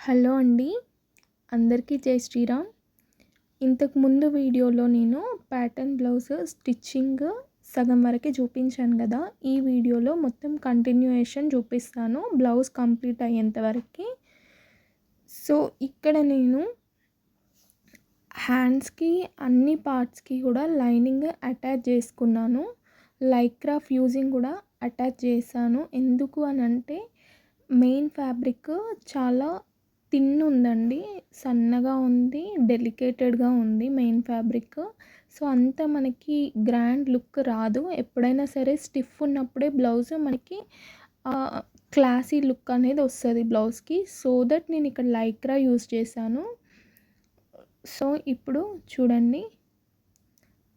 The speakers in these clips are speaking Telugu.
హలో అండి. అందరికీ జై శ్రీరామ్. ఇంతకు ముందు వీడియోలో నేను ప్యాటర్న్ బ్లౌజ్ స్టిచ్చింగ్ సగం వరకే చూపించాను కదా. ఈ వీడియోలో మొత్తం కంటిన్యూయేషన్ చూపిస్తాను బ్లౌజ్ కంప్లీట్ అయ్యేంత వరకు. సో ఇక్కడ నేను హ్యాండ్స్కి అన్ని పార్ట్స్కి కూడా లైనింగ్ అటాచ్ చేసుకున్నాను. లైక్రా ఫ్యూజింగ్ కూడా అటాచ్ చేశాను. ఎందుకు అని అంటే మెయిన్ ఫ్యాబ్రిక్ చాలా థిన్ ఉందండి, సన్నగా ఉంది, డెలికేటెడ్గా ఉంది మెయిన్ ఫ్యాబ్రిక్. సో అంత మనకి గ్రాండ్ లుక్ రాదు. ఎప్పుడైనా సరే స్టిఫ్ ఉన్నప్పుడే బ్లౌజ్ మనకి క్లాసీ లుక్ అనేది వస్తుంది బ్లౌజ్కి. సో దట్ నేను ఇక్కడ లైక్రా యూస్ చేశాను. సో ఇప్పుడు చూడండి,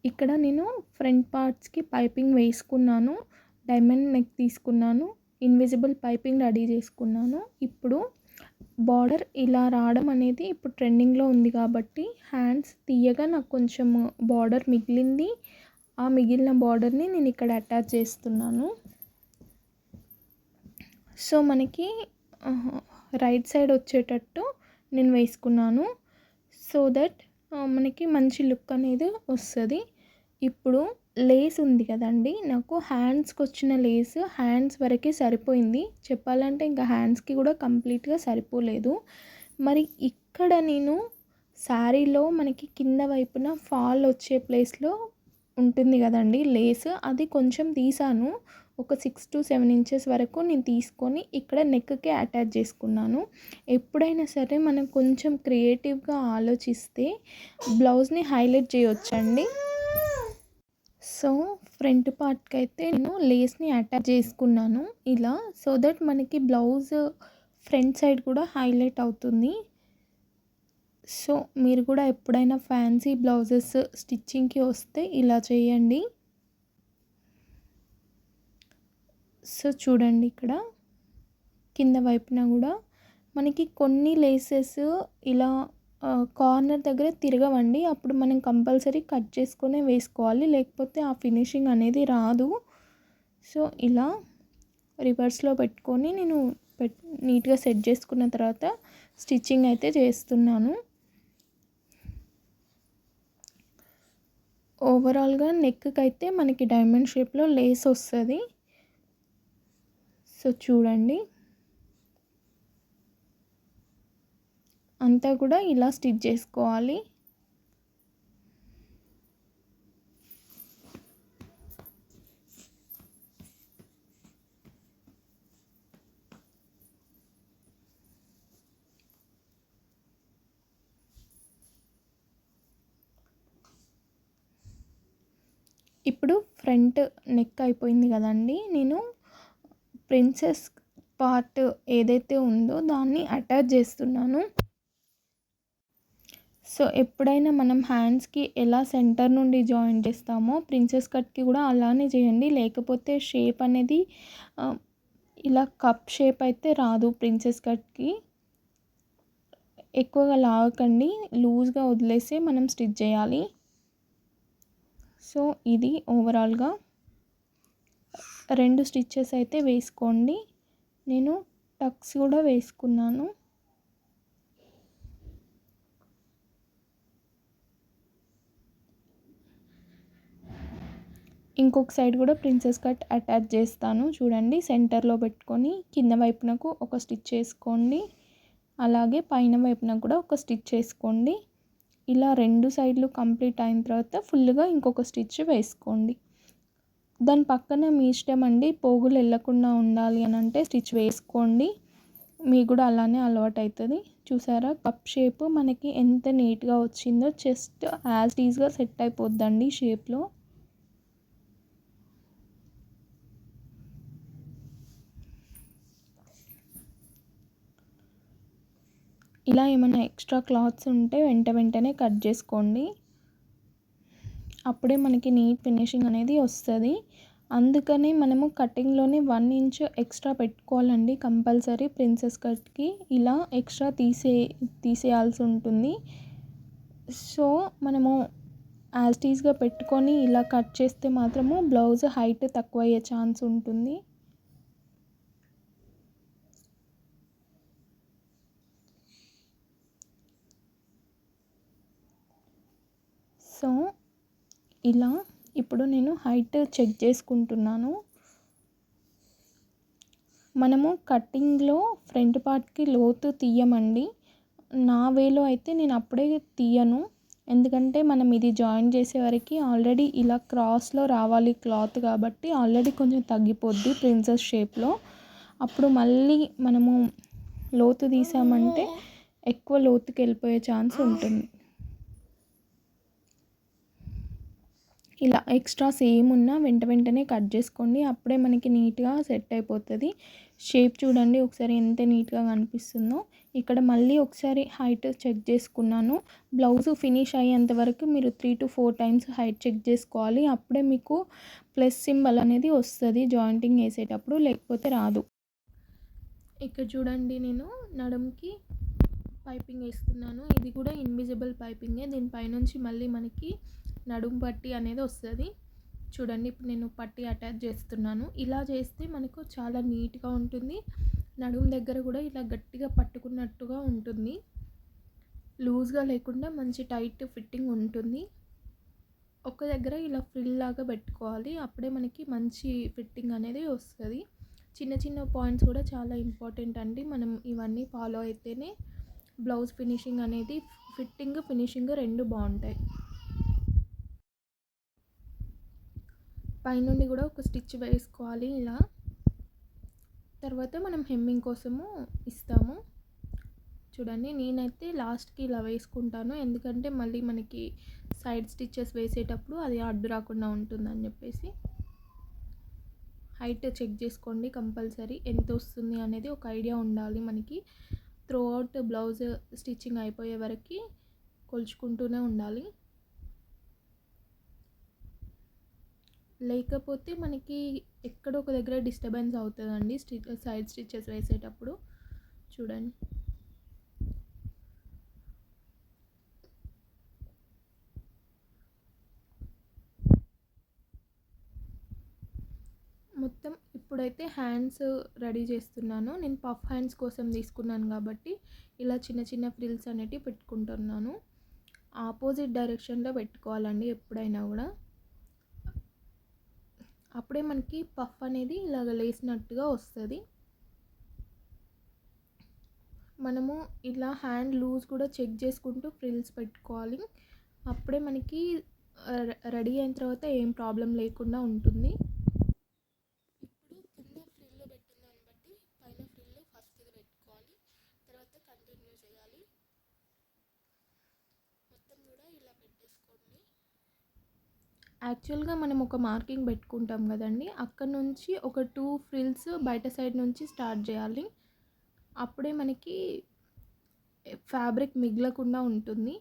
ఇక్కడ నేను ఫ్రంట్ పార్ట్స్కి పైపింగ్ వేసుకున్నాను, డైమండ్ నెక్ తీసుకున్నాను, ఇన్విజిబుల్ పైపింగ్ రెడీ చేసుకున్నాను. ఇప్పుడు బార్డర్ ఇలా రావడం అనేది ఇప్పుడు ట్రెండింగ్లో ఉంది కాబట్టి హ్యాండ్స్ తీయగా నాకు కొంచెం బార్డర్ మిగిలింది. ఆ మిగిలిన బార్డర్ని నేను ఇక్కడ అటాచ్ చేస్తున్నాను. సో మనకి రైట్ సైడ్ వచ్చేటట్టు నేను వేసుకున్నాను. సో దట్ మనకి మంచి లుక్ అనేది వస్తుంది. ఇప్పుడు లేస్ ఉంది కదండి, నాకు హ్యాండ్స్కి వచ్చిన లేస్ హ్యాండ్స్ వరకే సరిపోయింది. చెప్పాలంటే ఇంకా హ్యాండ్స్కి కూడా కంప్లీట్గా సరిపోలేదు. మరి ఇక్కడ నేను శారీలో మనకి కింద వైపున ఫాల్ వచ్చే ప్లేస్లో ఉంటుంది కదండి లేస్, అది కొంచెం తీసాను. ఒక 6 to 7 ఇంచెస్ వరకు నేను తీసుకొని ఇక్కడ నెక్కి అటాచ్ చేసుకున్నాను. ఎప్పుడైనా సరే మనం కొంచెం క్రియేటివ్గా ఆలోచిస్తే బ్లౌజ్ని హైలైట్ చేయొచ్చండి. సో ఫ్రంట్ పార్ట్కి అయితే నేను లేస్ని అటాచ్ చేసుకున్నాను ఇలా. సో దట్ మనకి బ్లౌజ్ ఫ్రంట్ సైడ్ కూడా హైలైట్ అవుతుంది. సో మీరు కూడా ఎప్పుడైనా ఫ్యాన్సీ బ్లౌజెస్ స్టిచ్చింగ్కి వస్తే ఇలా చేయండి. సో చూడండి, ఇక్కడ కింద వైపున కూడా మనకి కొన్ని లేసెస్ ఇలా కార్నర్ దగ్గర తిరగవండి. అప్పుడు మనం కంపల్సరీ కట్ చేసుకునే వేసుకోవాలి, లేకపోతే ఆ ఫినిషింగ్ అనేది రాదు. సో ఇలా రివర్స్లో పెట్టుకొని నేను నీట్గా సెట్ చేసుకున్న తర్వాత స్టిచ్చింగ్ అయితే చేస్తున్నాను. ఓవరాల్గా నెక్కి అయితే మనకి డైమండ్ షేప్లో లేస్ వస్తుంది. సో చూడండి, అంతా కూడా ఇలా స్టిచ్ చేసుకోవాలి. ఇప్పుడు ఫ్రంట్ నెక్ అయిపోయింది కదండి, నేను ప్రిన్సెస్ పార్ట్ ఏదైతే ఉందో దాన్ని అటాచ్ చేస్తున్నాను. సో ఎప్పుడైనా మనం హ్యాండ్స్కి ఎలా సెంటర్ నుండి జాయిన్ చేస్తామో ప్రిన్సెస్ కట్కి కూడా అలానే చేయండి, లేకపోతే షేప్ అనేది ఇలా కప్ షేప్ అయితే రాదు. ప్రిన్సెస్ కట్కి ఎక్కువగా లాగకండి, లూజ్గా వదిలేసి మనం స్టిచ్ చేయాలి. సో ఇది ఓవరాల్గా 2 స్టిచ్చెస్ అయితే వేసుకోండి. నేను టక్స్ కూడా వేసుకున్నాను. ఇంకొక సైడ్ కూడా ప్రిన్సెస్ కట్ అటాచ్ చేస్తాను. చూడండి, సెంటర్లో పెట్టుకొని కింద వైపునకు ఒక స్టిచ్ వేసుకోండి, అలాగే పైన వైపున కూడా ఒక స్టిచ్ వేసుకోండి. ఇలా 2 సైడ్లు కంప్లీట్ అయిన తర్వాత ఫుల్గా ఇంకొక స్టిచ్ వేసుకోండి. దాని పక్కన మీ ఇష్టం అండి, పోగులు వెళ్ళకుండా ఉండాలి అని అంటే స్టిచ్ వేసుకోండి, మీకు కూడా అలానే అలవాటు అవుతుంది. చూసారా కప్ షేప్ మనకి ఎంత నీట్గా వచ్చిందో, జస్ట్ యాజ్ ఈజ్గా సెట్ అయిపోద్దండి షేప్లో. ఇలా ఏమైనా ఎక్స్ట్రా క్లాత్స్ ఉంటే వెంటనే కట్ చేసుకోండి, అప్పుడే మనకి నీట్ ఫినిషింగ్ అనేది వస్తుంది. అందుకని మనము కటింగ్లోనే 1 ఇంచ్ ఎక్స్ట్రా పెట్టుకోవాలండి కంపల్సరీ. ప్రిన్సెస్ కట్కి ఇలా ఎక్స్ట్రా తీసేయాల్సి ఉంటుంది. సో మనము యాజ్ ఈజ్గా పెట్టుకొని ఇలా కట్ చేస్తే మాత్రము బ్లౌజ్ హైట్ తక్కువ అయ్యే ఛాన్స్ ఉంటుంది. సో ఇలా ఇప్పుడు నేను హైట్ చెక్ చేసుకుంటున్నాను. మనము కటింగ్లో ఫ్రంట్ పార్ట్కి లోతు తీయమండి. నా వేలో అయితే నేను అప్పుడే తీయను, ఎందుకంటే మనం ఇది జాయిన్ చేసే వరకు ఆల్రెడీ ఇలా క్రాస్లో రావాలి క్లాత్, కాబట్టి ఆల్రెడీ కొంచెం తగ్గిపోద్ది ప్రిన్సెస్ షేప్లో. అప్పుడు మళ్ళీ మనము లోతు తీసామంటే ఎక్కువ లోతుకి వెళ్ళిపోయే ఛాన్స్ ఉంటుంది. ఇలా ఎక్స్ట్రాస్ ఏమున్నా వెంటనే కట్ చేసుకోండి, అప్పుడే మనకి నీట్గా సెట్ అయిపోతుంది. షేప్ చూడండి ఒకసారి ఎంత నీట్గా కనిపిస్తుందో. ఇక్కడ మళ్ళీ ఒకసారి హైట్ చెక్ చేసుకున్నాను. బ్లౌజ్ ఫినిష్ అయ్యేంత వరకు మీరు 3 to 4 టైమ్స్ హైట్ చెక్ చేసుకోవాలి, అప్పుడే మీకు ప్లస్ సింబల్ అనేది వస్తుంది జాయింటింగ్ వేసేటప్పుడు, లేకపోతే రాదు. ఇక్కడ చూడండి నేను నడుముకి పైపింగ్ వేస్తున్నాను. ఇది కూడా ఇన్విజిబుల్ పైపింగే, దీనిపైనుంచి మళ్ళీ మనకి నడుము పట్టి అనేది వస్తుంది. చూడండి ఇప్పుడు నేను పట్టి అటాచ్ చేస్తున్నాను. ఇలా చేస్తే మనకు చాలా నీట్గా ఉంటుంది. నడుము దగ్గర కూడా ఇలా గట్టిగా పట్టుకున్నట్టుగా ఉంటుంది, లూజ్గా లేకుండా మంచి టైట్ ఫిట్టింగ్ ఉంటుంది. ఒక దగ్గర ఇలా ఫ్రిల్ లాగా పెట్టుకోవాలి, అప్పుడే మనకి మంచి ఫిట్టింగ్ అనేది వస్తుంది. చిన్న చిన్న పాయింట్స్ కూడా చాలా ఇంపార్టెంట్ అండి. మనం ఇవన్నీ ఫాలో అయితేనే బ్లౌజ్ ఫినిషింగ్ అనేది, ఫిట్టింగ్ ఫినిషింగ్ రెండు బాగుంటాయి. పైనుండి కూడా ఒక స్టిచ్ వేసుకోవాలి ఇలా. తర్వాత మనం హెమ్మింగ్ కోసము ఇస్తాము. చూడండి నేనైతే లాస్ట్కి ఇలా వేసుకుంటాను, ఎందుకంటే మళ్ళీ మనకి సైడ్ స్టిచ్చెస్ వేసేటప్పుడు అది అడ్డు రాకుండా ఉంటుందని చెప్పేసి. హైట్ చెక్ చేసుకోండి కంపల్సరీ, ఎంత వస్తుంది అనేది ఒక ఐడియా ఉండాలి మనకి. త్రూ అవుట్ బ్లౌజ్ స్టిచ్చింగ్ అయిపోయే వరకు కొలుచుకుంటూనే ఉండాలి, లేకపోతే మనకి ఎక్కడో ఒక దగ్గర డిస్టర్బెన్స్ అవుతుందండి సైడ్ స్టిచ్చెస్ వేసేటప్పుడు. చూడండి మొత్తం. ఇప్పుడైతే హ్యాండ్స్ రెడీ చేస్తున్నాను. నేను పఫ్ హ్యాండ్స్ కోసం తీసుకున్నాను కాబట్టి ఇలా చిన్న చిన్న ఫ్రిల్స్ అనేటివి పెట్టుకుంటున్నాను. ఆపోజిట్ డైరెక్షన్లో పెట్టుకోవాలండి ఎప్పుడైనా కూడా, అప్పుడే మనకి పఫ్ అనేది ఇలాగ లేసినట్టుగా వస్తుంది. మనము ఇలా హ్యాండ్ లూజ్ కూడా చెక్ చేసుకుంటూ ఫ్రిల్స్ పెట్టుకోవాలి, అప్పుడే మనకి రెడీ అయిన తర్వాత ఏం ప్రాబ్లం లేకుండా ఉంటుంది. ఇప్పుడు కింద ఫ్రిల్ పెట్టిన దాన్ని బట్టి పైన ఫ్రిల్ ఫస్ట్ ఇది పెట్టుకోవాలి, తర్వాత కంటిన్యూ చేయాలి. మొత్తం కూడా ఇలా పెట్టేసుకోండి. యాక్చువల్గా మనం ఒక మార్కింగ్ పెట్టుకుంటాం కదండి, అక్కడ నుంచి ఒక 2 ఫ్రిల్స్ బయట సైడ్ నుంచి స్టార్ట్ చేయాలి, అప్పుడే మనకి ఫ్యాబ్రిక్ మిగలకుండా ఉంటుంది.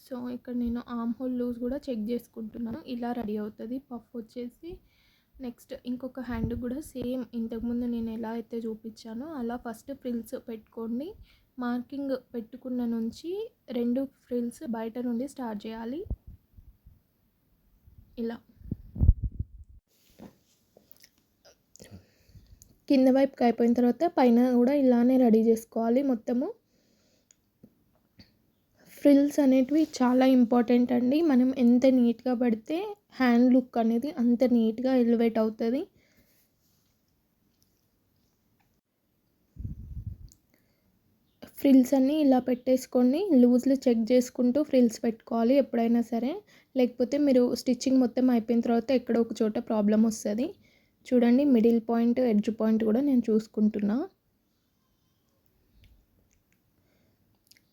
సో ఇక్కడ నేను ఆర్మ్ హోల్ లూజ్ కూడా చెక్ చేసుకుంటున్నాను. ఇలా రెడీ అవుతుంది పఫ్ వచ్చేసి. నెక్స్ట్ ఇంకొక హ్యాండ్ కూడా సేమ్ ఇంతకుముందు నేను ఎలా అయితే చూపించానో అలా ఫస్ట్ ఫ్రిల్స్ పెట్టుకోండి. మార్కింగ్ పెట్టుకున్న నుంచి 2 ఫ్రిల్స్ బయట నుండి స్టార్ట్ చేయాలి. ఇలా కింద వైపుకి అయిపోయిన తర్వాత పైన కూడా ఇలానే రెడీ చేసుకోవాలి మొత్తము. ఫ్రిల్స్ అనేటివి చాలా ఇంపార్టెంట్ అండి. మనం ఎంత నీట్గా పడితే హ్యాండ్ లుక్ అనేది అంత నీట్గా ఎలివేట్ అవుతుంది. ఫ్రిల్స్ అన్నీ ఇలా పెట్టేసుకొని లూజ్లు చెక్ చేసుకుంటూ ఫ్రిల్స్ పెట్టుకోవాలి ఎప్పుడైనా సరే, లేకపోతే మీరు స్టిచ్చింగ్ మొత్తం అయిపోయిన తర్వాత ఎక్కడో ఒక చోట ప్రాబ్లం వస్తుంది. చూడండి మిడిల్ పాయింట్ ఎడ్జ్ పాయింట్ కూడా నేను చూసుకుంటున్నా.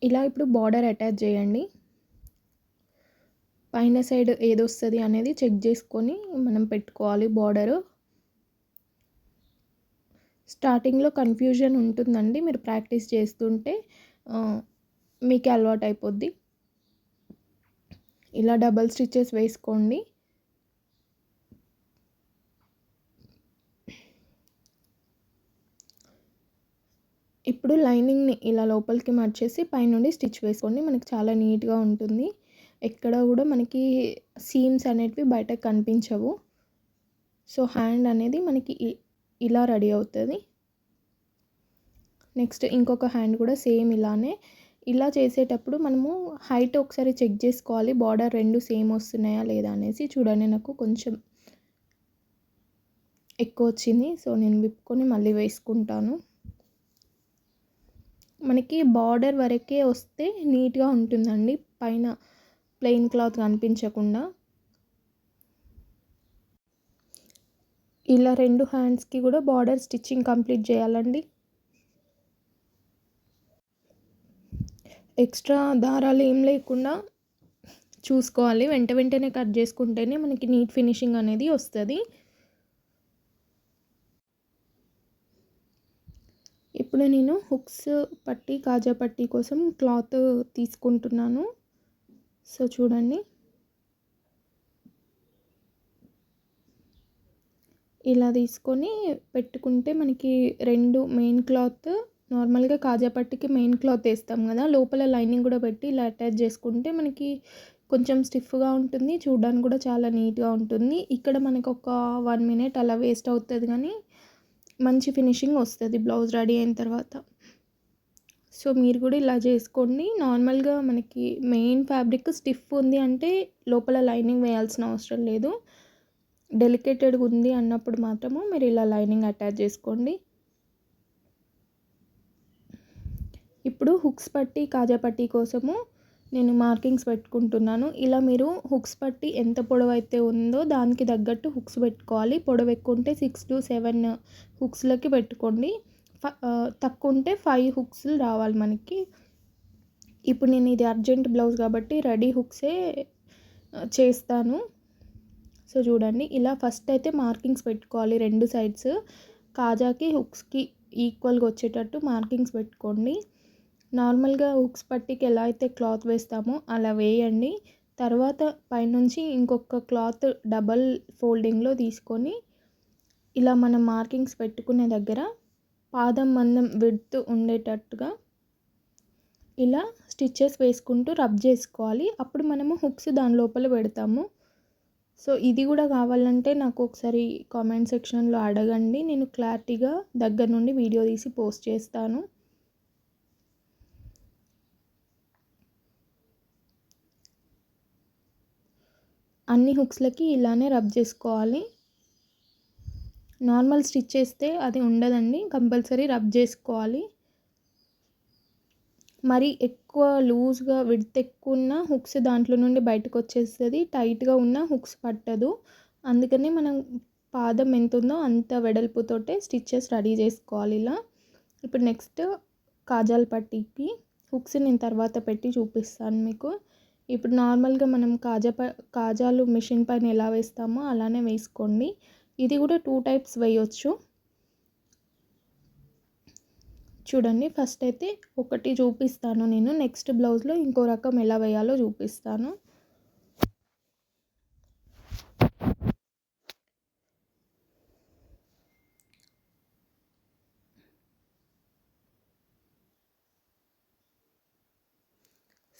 ఇలా ఇప్పుడు బార్డర్ అటాచ్ చేయండి. పైన సైడ్ ఏది వస్తుంది అనేది చెక్ చేసుకొని మనం పెట్టుకోవాలి బార్డరు. స్టార్టింగ్లో కన్ఫ్యూజన్ ఉంటుందండి, మీరు ప్రాక్టీస్ చేస్తుంటే మీకు అలవాటు అయిపోద్ది. ఇలా డబల్ స్టిచెస్ వేసుకోండి. ఇప్పుడు లైనింగ్ని ఇలా లోపలికి మార్చేసి పైనుండి స్టిచ్ వేసుకోండి, మనకి చాలా నీట్గా ఉంటుంది. ఎక్కడ కూడా మనకి సీమ్స్ అనేటివి బయటకు కనిపించవు. సో హ్యాండ్ అనేది మనకి ఇలా రెడీ అవుతుంది. నెక్స్ట్ ఇంకొక హ్యాండ్ కూడా సేమ్ ఇలానే ఇలా చేసేటప్పుడు మనము హైట్ ఒకసారి చెక్ చేసుకోవాలి, బార్డర్ రెండు సేమ్ వస్తున్నాయా లేదా అనేసి. చూడండి నాకు కొంచెం ఎక్కువ వచ్చింది, సో నేను విప్పుకొని మళ్ళీ వేసుకుంటాను. మనకి బార్డర్ వరకే వస్తే నీట్గా ఉంటుందండి, పైన ప్లెయిన్ క్లాత్ కనిపించకుండా. ఇలా రెండు హ్యాండ్స్కి కూడా బార్డర్ స్టిచ్చింగ్ కంప్లీట్ చేయాలండి. ఎక్స్ట్రా దారాలు ఏం లేకుండా చూసుకోవాలి, వెంటనే కట్ చేసుకుంటేనే మనకి నీట్ ఫినిషింగ్ అనేది వస్తుంది. ఇప్పుడు నేను హుక్స్ పట్టి కాజా పట్టి కోసం క్లాత్ తీసుకుంటున్నాను. సో చూడండి, ఇలా తీసుకొని పెట్టుకుంటే మనకి రెండు మెయిన్ క్లాత్, నార్మల్గా కాజా పట్టికి మెయిన్ క్లాత్ వేస్తాం కదా, లోపల లైనింగ్ కూడా పెట్టి ఇలా అటాచ్ చేసుకుంటే మనకి కొంచెం స్టిఫ్గా ఉంటుంది, చూడడానికి కూడా చాలా నీట్గా ఉంటుంది. ఇక్కడ మనకు ఒక 1 minute అలా వేస్ట్ అవుతుంది, కానీ మంచి ఫినిషింగ్ వస్తుంది బ్లౌజ్ రెడీ అయిన తర్వాత. సో మీరు కూడా ఇలా చేసుకోండి. నార్మల్గా మనకి మెయిన్ ఫ్యాబ్రిక్ స్టిఫ్ ఉంది అంటే లోపల లైనింగ్ వేయాల్సిన అవసరం లేదు. డెలికేటెడ్గా ఉంది అన్నప్పుడు మాత్రము మీరు ఇలా లైనింగ్ అటాచ్ చేసుకోండి. ఇప్పుడు హుక్స్ పట్టి కాజా పట్టి కోసము నేను మార్కింగ్స్ పెట్టుకుంటున్నాను. ఇలా మీరు హుక్స్ పట్టి ఎంత పొడవు అయితే ఉందో దానికి తగ్గట్టు హుక్స్ పెట్టుకోవాలి. పొడవు ఎక్కువ ఉంటే 6 to 7 హుక్స్లకి పెట్టుకోండి, తక్కువ ఉంటే 5 హుక్స్ రావాలి మనకి. ఇప్పుడు నేను ఇది అర్జెంట్ బ్లౌజ్ కాబట్టి రెడీ హుక్సే చేస్తాను. సో చూడండి, ఇలా ఫస్ట్ అయితే మార్కింగ్స్ పెట్టుకోవాలి రెండు సైడ్స్. కాజాకి హుక్స్కి ఈక్వల్గా వచ్చేటట్టు మార్కింగ్స్ పెట్టుకోండి. నార్మల్గా హుక్స్ పట్టికి ఎలా అయితే క్లాత్ వేస్తామో అలా వేయండి. తర్వాత పైనుంచి ఇంకొక క్లాత్ డబల్ ఫోల్డింగ్లో తీసుకొని ఇలా మనం మార్కింగ్స్ పెట్టుకునే దగ్గర పాదం మందం విడ్త్ ఉండేటట్టుగా ఇలా స్టిచ్చెస్ వేసుకుంటూ రబ్ చేసుకోవాలి. అప్పుడు మనము హుక్స్ దాని లోపల పెడతాము. సో ఇది కూడా కావాలంటే నాకు ఒకసారి కామెంట్ సెక్షన్లో అడగండి, నేను క్లారిటీగా దగ్గర నుండి వీడియో తీసి పోస్ట్ చేస్తాను. అన్ని హుక్స్లకి ఇలానే రబ్ చేసుకోవాలి. నార్మల్ స్టిచ్ చేస్తే అది ఉండదండి, కంపల్సరీ రబ్ చేసుకోవాలి. మరి ఎక్కువ లూజ్గా విడ్త్ ఎక్కువ ఉన్న హుక్స్ దాంట్లో నుండి బయటకు వచ్చేస్తుంది, టైట్గా ఉన్న హుక్స్ పట్టదు. అందుకని మనం పాదం ఎంత ఉందో అంత వెడల్పుతోటే స్టిచ్చెస్ రెడీ చేసుకోవాలి ఇలా. ఇప్పుడు నెక్స్ట్ కాజాల పట్టీకి హుక్స్ నేను తర్వాత పెట్టి చూపిస్తాను మీకు. ఇప్పుడు నార్మల్గా మనం కాజాలు మిషన్ పైన ఎలా వేస్తామో అలానే వేసుకోండి. ఇది కూడా 2 types వేయొచ్చు. చూడండి, ఫస్ట్ అయితే ఒకటి చూపిస్తాను నేను, నెక్స్ట్ బ్లౌజ్లో ఇంకో రకం ఎలా వేయాలో చూపిస్తాను.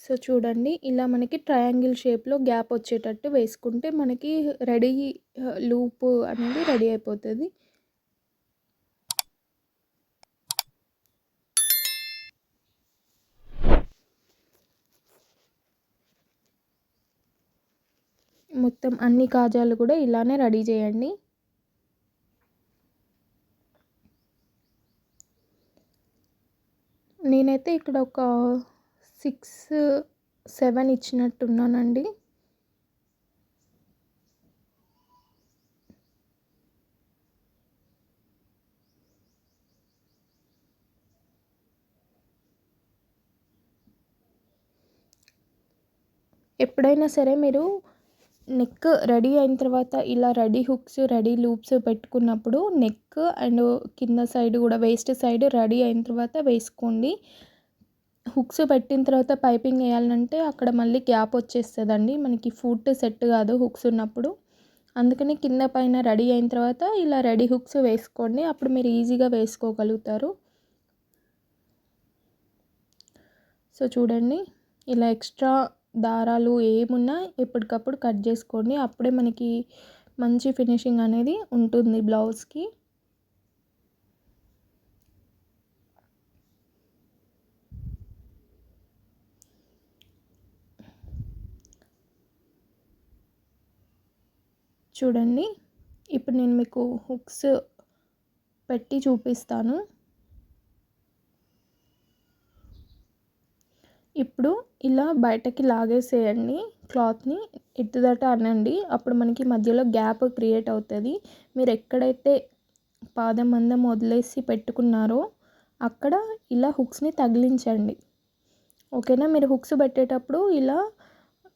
సో చూడండి, ఇలా మనకి ట్రయాంగిల్ షేప్లో గ్యాప్ వచ్చేటట్టు వేసుకుంటే మనకి రెడీ లూప్ అనేది రెడీ అయిపోతుంది. మొత్తం అన్ని కాజాలు కూడా ఇలానే రెడీ చేయండి. నేనైతే ఇక్కడ ఒక 6-7 ఇచ్చినట్టున్నానండి. ఎప్పుడైనా సరే మీరు నెక్ రెడీ అయిన తర్వాత ఇలా రెడీ హుక్స్ రెడీ లూప్స్ పెట్టుకున్నప్పుడు నెక్ అండ్ కింద సైడ్ కూడా వేస్ట్ సైడ్ రెడీ అయిన తర్వాత వేసుకోండి. హుక్స్ పెట్టిన తర్వాత పైపింగ్ వేయాలంటే అక్కడ మళ్ళీ గ్యాప్ వచ్చేస్తుందండి, మనకి ఫుట్ సెట్ కాదు హుక్స్ ఉన్నప్పుడు. అందుకని కింద పైన రెడీ అయిన తర్వాత ఇలా రెడీ హుక్స్ వేసుకోండి, అప్పుడు మీరు ఈజీగా వేసుకోగలుగుతారు. సో చూడండి, ఇలా ఎక్స్ట్రా దారాలు ఏమున్నా ఎప్పటికప్పుడు కట్ చేసుకోండి, అప్పుడే మనకి మంచి ఫినిషింగ్ అనేది ఉంటుంది బ్లౌజ్కి. చూడండి, ఇప్పుడు నేను మీకు హుక్స్ పెట్టి చూపిస్తాను. ఇప్పుడు ఇలా బయటకి లాగేసేయండి క్లాత్ని, ఇటుదట అనండి. అప్పుడు మనకి మధ్యలో గ్యాప్ క్రియేట్ అవుతుంది. మీరు ఎక్కడైతే పాదం మందం వదిలేసి పెట్టుకున్నారో అక్కడ ఇలా హుక్స్ని తగిలించండి. ఓకేనా? మీరు హుక్స్ పెట్టేటప్పుడు ఇలా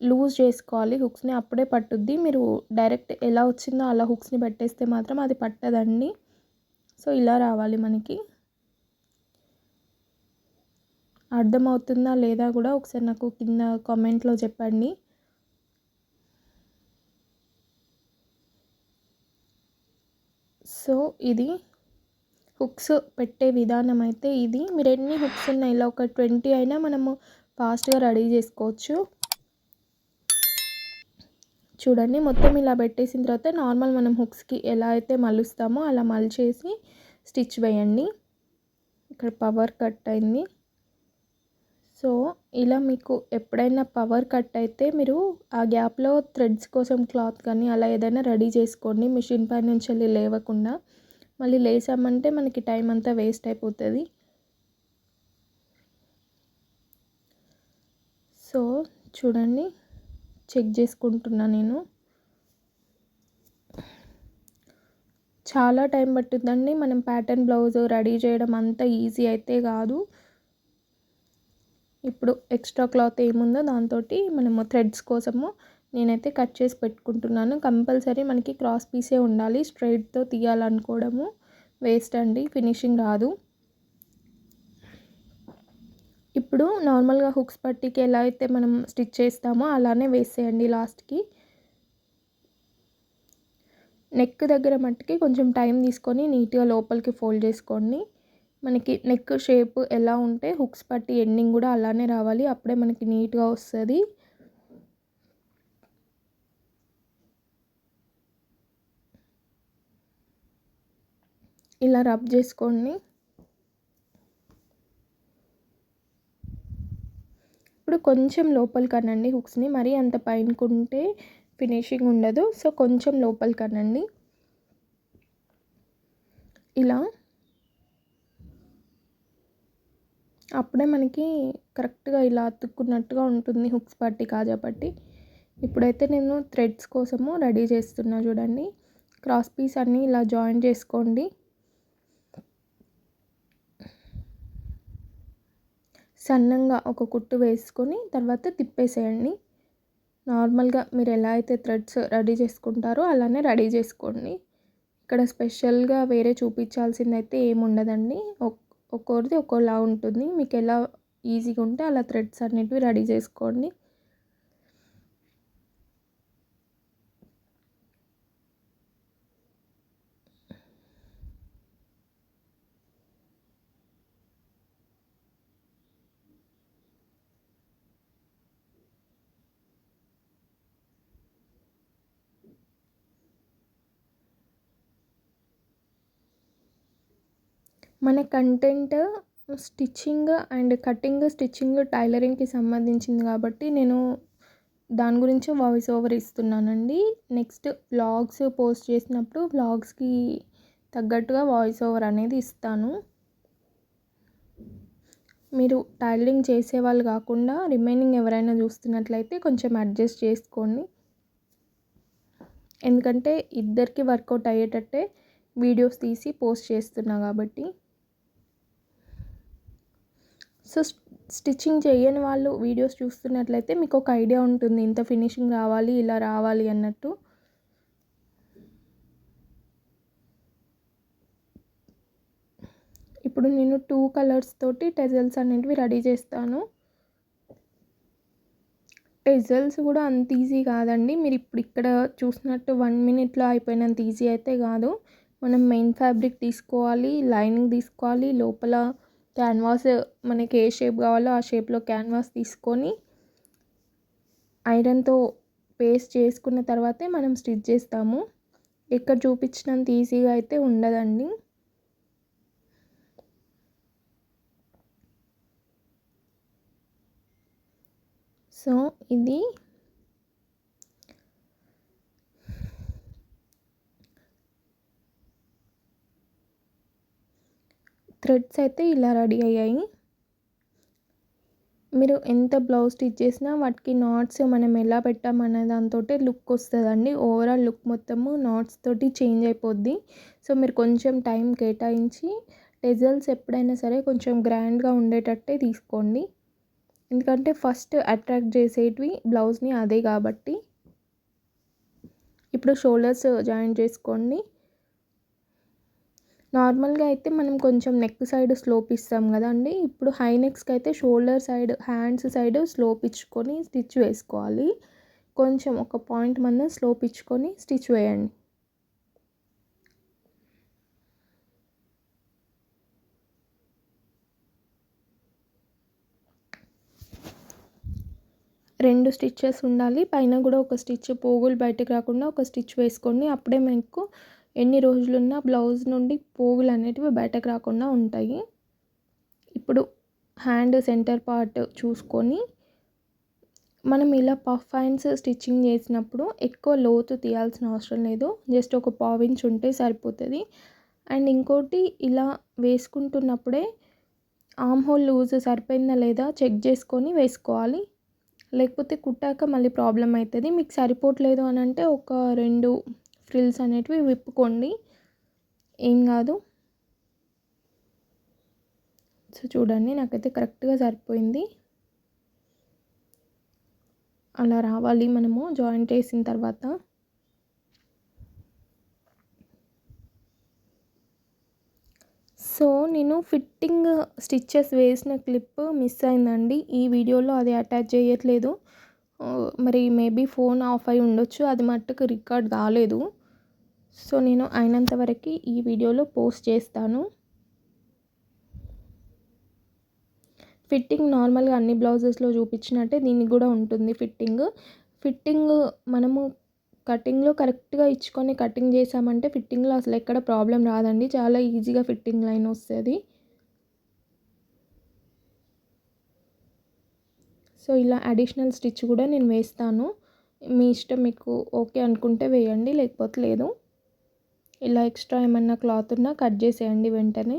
లూజ్ చేసుకోవాలి హుక్స్ని, అప్పుడే పట్టుద్ది. మీరు డైరెక్ట్ ఎలా వచ్చిందో అలా హుక్స్ని పెట్టేస్తే మాత్రం అది పట్టదండి. సో ఇలా రావాలి మనకి. అర్థమవుతుందా లేదా కూడా ఒకసారి నాకు కింద కామెంట్లో చెప్పండి. సో ఇది హుక్స్ పెట్టే విధానం అయితే ఇది. మీరు ఎన్ని హుక్స్ ఉన్నా ఇలా ఒక 20 అయినా మనము ఫాస్ట్గా రెడీ చేసుకోవచ్చు. చూడండి, మొత్తం ఇలా పెట్టేసిన తర్వాత నార్మల్ మనం హుక్స్కి ఎలా అయితే మలుస్తామో అలా మలిచేసి స్టిచ్ వేయండి. ఇక్కడ పవర్ కట్ అయింది. సో ఇలా మీకు ఎప్పుడైనా పవర్ కట్ అయితే మీరు ఆ గ్యాప్లో థ్రెడ్స్ కోసం క్లాత్ కానీ అలా ఏదైనా రెడీ చేసుకోండి. మిషన్ పై నుంచి వెళ్ళి లేవకుండా. మళ్ళీ లేసామంటే మనకి టైం అంతా వేస్ట్ అయిపోతుంది. సో చూడండి, చెక్ చేసుకుంటున్నా నేను. చాలా టైం పట్టుద్దండి మనం ప్యాటర్న్ బ్లౌజ్ రెడీ చేయడం. అంత ఈజీ అయితే కాదు. ఇప్పుడు ఎక్స్ట్రా క్లాత్ ఏముందో దాంతో మనము థ్రెడ్స్ కోసము నేనైతే కట్ చేసి పెట్టుకుంటున్నాను. కంపల్సరీ మనకి క్రాస్ పీసే ఉండాలి. స్ట్రైట్తో తీయాలనుకోవడము వేస్ట్ అండి, ఫినిషింగ్ రాదు. ఇప్పుడు నార్మల్గా హుక్స్ పట్టీకి ఎలా అయితే మనం స్టిచ్ చేస్తామో అలానే వేసేయండి లాస్ట్కి. నెక్ దగ్గర మట్టుకి కొంచెం టైం తీసుకొని నీట్గా లోపలికి ఫోల్డ్ చేసుకోండి. మనకి నెక్ షేప్ ఎలా ఉంటే హుక్స్ పట్టి ఎండింగ్ కూడా అలానే రావాలి. అప్పుడే మనకి నీట్గా వస్తుంది. ఇలా రబ్ చేసుకోండి. ఇప్పుడు కొంచెం లోపలికి అనండి హుక్స్ని, మరీ అంత పైనకుంటే ఫినిషింగ్ ఉండదు. సో కొంచెం లోపలికి అనండి. ఇలా అప్పుడే మనకి కరెక్ట్గా ఇలా అతుక్కున్నట్టుగా ఉంటుంది హుక్స్ పట్టి, కాజా పట్టి. ఇప్పుడైతే నేను థ్రెడ్స్ కోసము రెడీ చేస్తున్నా. చూడండి, క్రాస్ పీస్ అన్నీ ఇలా జాయిన్ చేసుకోండి. సన్నంగా ఒక కుట్టు వేసుకొని తర్వాత తిప్పేసేయండి. నార్మల్గా మీరు ఎలా అయితే థ్రెడ్స్ రెడీ చేసుకుంటారో అలానే రెడీ చేసుకోండి. ఇక్కడ స్పెషల్గా వేరే చూపించాల్సింది అయితే ఏముండదండి. ఒక్కొక్కరిది ఒక్కోలా ఉంటుంది. మీకు ఎలా ఈజీగా ఉంటే అలా థ్రెడ్స్ అన్నిటివి రెడీ చేసుకోండి. మన content stitching and cutting, stitching, టైలరింగ్కి సంబంధించింది కాబట్టి నేను దాని గురించి వాయిస్ ఓవర్ ఇస్తున్నానండి. నెక్స్ట్ వ్లాగ్స్ పోస్ట్ చేసినప్పుడు వ్లాగ్స్కి తగ్గట్టుగా వాయిస్ ఓవర్ అనేది ఇస్తాను. మీరు టైలరింగ్ చేసేవాళ్ళు కాకుండా రిమైనింగ్ ఎవరైనా చూస్తున్నట్లయితే కొంచెం అడ్జస్ట్ చేసుకోండి. ఎందుకంటే ఇద్దరికి వర్కౌట్ అయ్యేటట్టే వీడియోస్ తీసి పోస్ట్ చేస్తున్నా కాబట్టి. సో స్టిచ్చింగ్ చేయని వాళ్ళు వీడియోస్ చూస్తున్నట్లయితే మీకు ఒక ఐడియా ఉంటుంది, ఇంత ఫినిషింగ్ రావాలి, ఇలా రావాలి అన్నట్టు. ఇప్పుడు నేను 2 కలర్స్ తోటి టెజల్స్ అనేటివి రెడీ చేస్తాను. టెజల్స్ కూడా అంత ఈజీ కాదండి. మీరు ఇప్పుడు ఇక్కడ చూసినట్టు 1 మినిట్లో అయిపోయినంత ఈజీ అయితే కాదు. మనం మెయిన్ ఫ్యాబ్రిక్ తీసుకోవాలి, లైనింగ్ తీసుకోవాలి, లోపల క్యాన్వాస్ మనకి ఏ షేప్ కావాలో ఆ షేప్లో క్యాన్వాస్ తీసుకొని ఐరన్తో పేస్ట్ చేసుకున్న తర్వాతే మనం స్టిచ్ చేస్తాము. ఇక్కడ చూపించినంత ఈజీగా అయితే ఉండదండి. సో ఇది థ్రెడ్స్ అయితే ఇలా రెడీ అయ్యాయి. మీరు ఎంత బ్లౌజ్ స్టిచ్ చేసినా వాటికి నాట్స్ మనం ఎలా పెట్టామనే దాంతోటే లుక్ వస్తుందండి. ఓవరాల్ లుక్ మొత్తము నాట్స్ తోటి చేంజ్ అయిపోద్ది. సో మీరు కొంచెం టైం కేటాయించి టెజల్స్ ఎప్పుడైనా సరే కొంచెం గ్రాండ్గా ఉండేటట్టే తీసుకోండి. ఎందుకంటే ఫస్ట్ అట్రాక్ట్ చేసేటివి బ్లౌజ్ని అదే కాబట్టి. ఇప్పుడు షోల్డర్స్ జాయిన్ చేసుకోండి. నార్మల్గా అయితే మనం కొంచెం నెక్ సైడ్ స్లోప్ ఇస్తాం కదండి. ఇప్పుడు హై నెక్స్కి అయితే shoulder side, hands side slope ఇచ్చుకొని స్టిచ్ వేసుకోవాలి. కొంచెం ఒక పాయింట్ మందం స్లోప్ ఇచ్చుకొని స్టిచ్ వేయండి. రెండు స్టిచ్చెస్ ఉండాలి. పైన కూడా ఒక స్టిచ్, పోగులు బయటకు రాకుండా ఒక స్టిచ్ వేసుకోండి. అప్పుడే మీకు ఎన్ని రోజులున్న బ్లౌజ్ నుండి పోగులు అనేటివి బయటకు రాకుండా ఉంటాయి. ఇప్పుడు హ్యాండ్ సెంటర్ పార్ట్ చూసుకొని మనం ఇలా పఫ్ హ్యాండ్స్ స్టిచ్చింగ్ చేసినప్పుడు ఎక్కువ లోతు తీయాల్సిన అవసరం లేదు. జస్ట్ ఒక పావించ్ ఉంటే సరిపోతుంది. అండ్ ఇంకోటి, ఇలా వేసుకుంటున్నప్పుడే ఆర్మ్ హోల్ లూజ్ సరిపోయిందా లేదా చెక్ చేసుకొని వేసుకోవాలి. లేకపోతే కుట్టాక మళ్ళీ ప్రాబ్లం అవుతుంది. మీకు సరిపోవట్లేదు అని అంటే ఒక 2 ఫ్రిల్స్ అనేటివి విప్పుకోండి, ఏం కాదు. సో చూడండి, నాకైతే కరెక్ట్గా సరిపోయింది. అలా రావాలి మనము జాయింట్ వేసిన తర్వాత. సో నేను ఫిట్టింగ్ స్టిచ్చెస్ వేసిన క్లిప్ మిస్ అయిందండి. ఈ వీడియోలో అది అటాచ్ చేయట్లేదు. మరి మేబీ ఫోన్ ఆఫ్ అయి ఉండొచ్చు, అది మట్టుకు రికార్డ్ కాలేదు. సో నేను అయినంత వరకు ఈ వీడియోలో పోస్ట్ చేస్తాను. ఫిట్టింగ్ నార్మల్గా అన్ని బ్లౌజెస్లో చూపించినట్టే దీనికి కూడా ఉంటుంది ఫిట్టింగ్ మనము కటింగ్లో కరెక్ట్గా ఇచ్చుకొని కటింగ్ చేసామంటే ఫిట్టింగ్లో అసలు ఎక్కడ ప్రాబ్లం రాదండి. చాలా ఈజీగా ఫిట్టింగ్ లైన్ వస్తుంది. సో ఇలా అడిషనల్ స్టిచ్ కూడా నేను వేస్తాను. మీ ఇష్టం, మీకు ఓకే అనుకుంటే వేయండి, లేకపోతే లేదు. ఇలా ఎక్స్ట్రా ఏమన్నా క్లాత్ ఉన్నా కట్ చేసేయండి వెంటనే.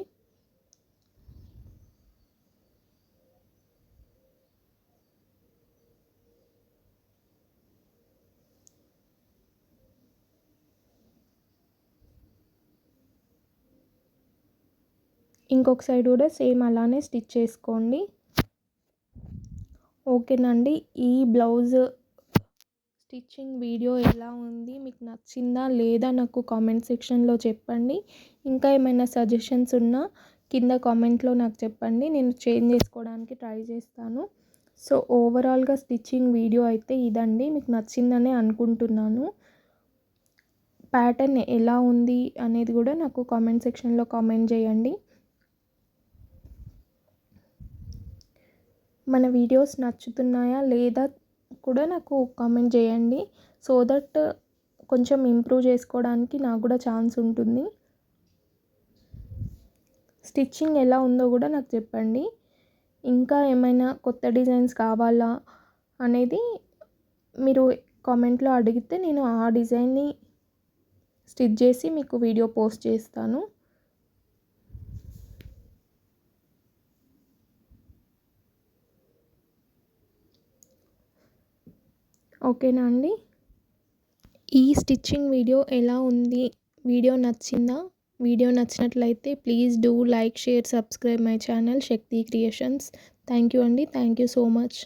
ఇంకొక సైడ్ కూడా సేమ్ అలానే స్టిచ్ చేసుకోండి. ఓకేనండి, ఈ బ్లౌజ్ స్టిచ్చింగ్ వీడియో ఎలా ఉంది, మీకు నచ్చిందా లేదా నాకు కామెంట్ సెక్షన్లో చెప్పండి. ఇంకా ఏమైనా సజెషన్స్ ఉన్నా కింద కామెంట్లో నాకు చెప్పండి, నేను చేంజ్ చేసుకోవడానికి ట్రై చేస్తాను. సో ఓవరాల్గా స్టిచ్చింగ్ వీడియో అయితే ఇదండి. మీకు నచ్చిందనే అనుకుంటున్నాను. ప్యాటర్న్ ఎలా ఉంది అనేది కూడా నాకు కామెంట్ సెక్షన్లో కామెంట్ చేయండి. మన వీడియోస్ నచ్చుతున్నాయా లేదా కూడా నాకు కామెంట్ చేయండి. సో దట్ కొంచెం ఇంప్రూవ్ చేసుకోవడానికి నాకు కూడా ఛాన్స్ ఉంటుంది. స్టిచ్చింగ్ ఎలా ఉందో కూడా నాకు చెప్పండి. ఇంకా ఏమైనా కొత్త డిజైన్స్ కావాలా అనేది మీరు కామెంట్లో అడిగితే నేను ఆ డిజైన్ని స్టిచ్ చేసి మీకు వీడియో పోస్ట్ చేస్తాను. ఓకేనా అండి? ఈ స్టిచ్చింగ్ వీడియో ఎలా ఉంది, వీడియో నచ్చిందా? వీడియో నచ్చినట్లయితే please do like, share, subscribe my channel Shakti creations. Thank you అండి. Thank you so much.